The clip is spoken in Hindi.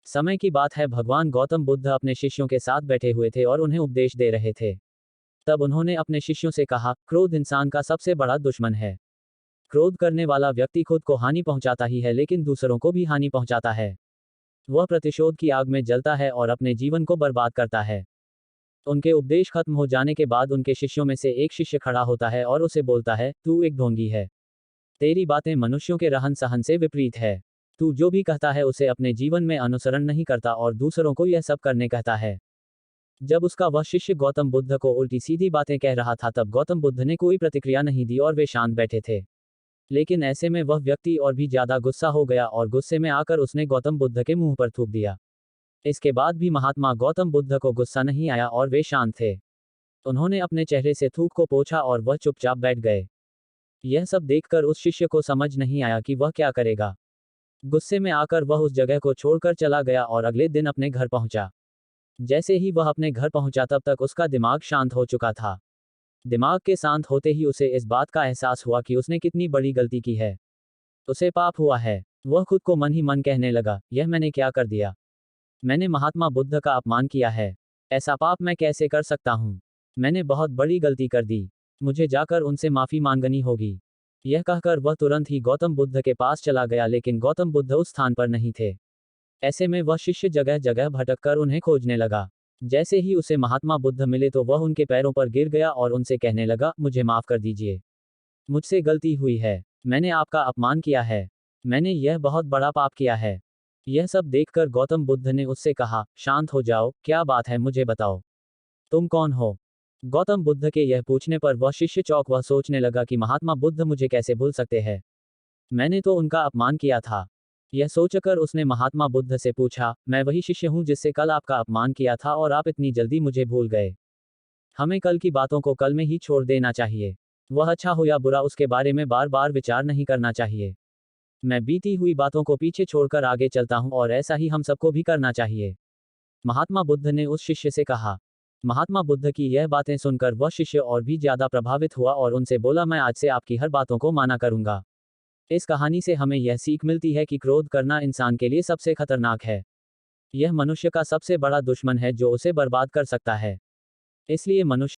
समय की बात है, भगवान गौतम बुद्ध अपने शिष्यों के साथ बैठे हुए थे और उन्हें उपदेश दे रहे थे। तब उन्होंने अपने शिष्यों से कहा, क्रोध इंसान का सबसे बड़ा दुश्मन है। क्रोध करने वाला व्यक्ति खुद को हानि पहुंचाता ही है लेकिन दूसरों को भी हानि पहुंचाता है। वह प्रतिशोध की आग में जलता है और अपने जीवन को बर्बाद करता है। उनके उपदेश खत्म हो जाने के बाद उनके शिष्यों में से एक शिष्य खड़ा होता है और उसे बोलता है, तू एक ढोंगी है। तेरी बातें मनुष्यों के रहन सहन से विपरीत है। तू जो भी कहता है उसे अपने जीवन में अनुसरण नहीं करता और दूसरों को यह सब करने कहता है। जब उसका वह शिष्य गौतम बुद्ध को उल्टी सीधी बातें कह रहा था तब गौतम बुद्ध ने कोई प्रतिक्रिया नहीं दी और वे शांत बैठे थे। लेकिन ऐसे में वह व्यक्ति और भी ज्यादा गुस्सा हो गया और गुस्से में आकर उसने गौतम बुद्ध के मुंह पर थूक दिया। इसके बाद भी महात्मा गौतम बुद्ध को गुस्सा नहीं आया और वे शांत थे। उन्होंने अपने चेहरे से थूक को पोंछा और वह चुपचाप बैठ गए। यह सब देखकर उस शिष्य को समझ नहीं आया कि वह क्या करेगा। गुस्से में आकर वह उस जगह को छोड़कर चला गया और अगले दिन अपने घर पहुंचा। जैसे ही वह अपने घर पहुंचा तब तक उसका दिमाग शांत हो चुका था। दिमाग के शांत होते ही उसे इस बात का एहसास हुआ कि उसने कितनी बड़ी गलती की है। उसे पाप हुआ है। वह खुद को मन ही मन कहने लगा, यह मैंने क्या कर दिया। मैंने महात्मा बुद्ध का अपमान किया है। ऐसा पाप मैं कैसे कर सकता हूँ। मैंने बहुत बड़ी गलती कर दी। मुझे जाकर उनसे माफी मांगनी होगी। यह कहकर वह तुरंत ही गौतम बुद्ध के पास चला गया लेकिन गौतम बुद्ध उस स्थान पर नहीं थे। ऐसे में वह शिष्य जगह जगह भटक कर उन्हें खोजने लगा। जैसे ही उसे महात्मा बुद्ध मिले तो वह उनके पैरों पर गिर गया और उनसे कहने लगा, मुझे माफ कर दीजिए। मुझसे गलती हुई है। मैंने आपका अपमान किया है। मैंने यह बहुत बड़ा पाप किया है। यह सब देखकर गौतम बुद्ध ने उससे कहा, शांत हो जाओ, क्या बात है मुझे बताओ। तुम कौन हो। गौतम बुद्ध के यह पूछने पर वह शिष्य चौंक वह सोचने लगा कि महात्मा बुद्ध मुझे कैसे भूल सकते हैं। मैंने तो उनका अपमान किया था। यह सोचकर उसने महात्मा बुद्ध से पूछा, मैं वही शिष्य हूं जिससे कल आपका अपमान किया था और आप इतनी जल्दी मुझे भूल गए। हमें कल की बातों को कल में ही छोड़ देना चाहिए। वह अच्छा हो या बुरा उसके बारे में बार बार विचार नहीं करना चाहिए। मैं बीती हुई बातों को पीछे छोड़कर आगे चलता हूं और ऐसा ही हम सबको भी करना चाहिए। महात्मा बुद्ध ने उस शिष्य से कहा। महात्मा बुद्ध की यह बातें सुनकर वह शिष्य और भी ज्यादा प्रभावित हुआ और उनसे बोला, मैं आज से आपकी हर बातों को माना करूंगा। इस कहानी से हमें यह सीख मिलती है कि क्रोध करना इंसान के लिए सबसे खतरनाक है। यह मनुष्य का सबसे बड़ा दुश्मन है जो उसे बर्बाद कर सकता है। इसलिए मनुष्य